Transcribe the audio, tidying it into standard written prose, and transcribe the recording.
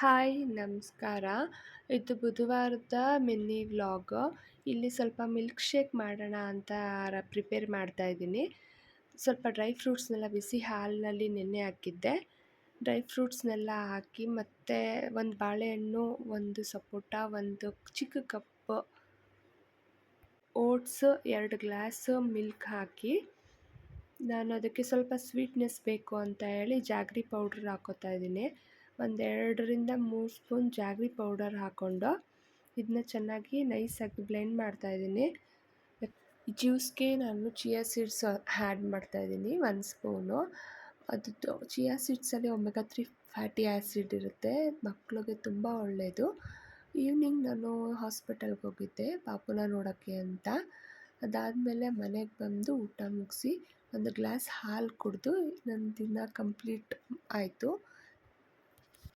Hi ನಮಸ್ಕಾರ. ಇದು ಬುಧವಾರದ mini vlog. ಇಲ್ಲಿ ಸ್ವಲ್ಪ ಮಿಲ್ಕ್ ಶೇಕ್ ಮಾಡೋಣ ಅಂತ ಪ್ರಿಪೇರ್ ಮಾಡ್ತಾ ಇದ್ದೀನಿ. ಸ್ವಲ್ಪ ಡ್ರೈ ಫ್ರೂಟ್ಸ್ನೆಲ್ಲ ಬಿಸಿ ಹಾಲಿನಲ್ಲಿ ನೆನೆ ಹಾಕಿದ್ದೆ. ಡ್ರೈ ಫ್ರೂಟ್ಸ್ನೆಲ್ಲ ಹಾಕಿ ಮತ್ತು ಒಂದು ಬಾಳೆಹಣ್ಣು, ಒಂದು ಸಪೋಟ, ಒಂದು ಚಿಕ್ಕ ಕಪ್ ಓಟ್ಸ್, 2 ಗ್ಲಾಸ್ ಮಿಲ್ಕ್ ಹಾಕಿ ನಾನು ಅದಕ್ಕೆ ಸ್ವಲ್ಪ ಸ್ವೀಟ್ನೆಸ್ ಬೇಕು ಅಂತ ಹೇಳಿ ಜಾಗ್ರಿ ಪೌಡ್ರ್ ಹಾಕ್ಕೋತಾ ಇದ್ದೀನಿ. ಒಂದು 2ರಿಂದ 3 ಸ್ಪೂನ್ ಜಾಗ್ರಿ ಪೌಡರ್ ಹಾಕ್ಕೊಂಡು ಇದನ್ನ ಚೆನ್ನಾಗಿ ನೈಸಾಗಿ ಬ್ಲೆಂಡ್ ಮಾಡ್ತಾಯಿದ್ದೀನಿ. ಜ್ಯೂಸ್ಗೆ ನಾನು ಚಿಯಾ ಸೀಡ್ಸ್ ಆ್ಯಡ್ ಮಾಡ್ತಾಯಿದ್ದೀನಿ 1 ಸ್ಪೂನು. ಅದು ಚಿಯಾ ಸೀಡ್ಸಲ್ಲಿ ಒಮೆಗಾ 3 ಫ್ಯಾಟಿ ಆ್ಯಸಿಡ್ ಇರುತ್ತೆ, ಮಕ್ಕಳಿಗೆ ತುಂಬ ಒಳ್ಳೆಯದು. ಈವ್ನಿಂಗ್ ನಾನು ಹಾಸ್ಪಿಟಲ್ಗೆ ಹೋಗಿದ್ದೆ ಪಾಪುನ ನೋಡೋಕ್ಕೆ ಅಂತ. ಅದಾದಮೇಲೆ ಮನೆಗೆ ಬಂದು ಊಟ ಮುಗಿಸಿ ಒಂದು ಗ್ಲಾಸ್ ಹಾಲು ಕುಡಿದು ನನ್ನ ದಿನ ಕಂಪ್ಲೀಟ್ ಆಯಿತು.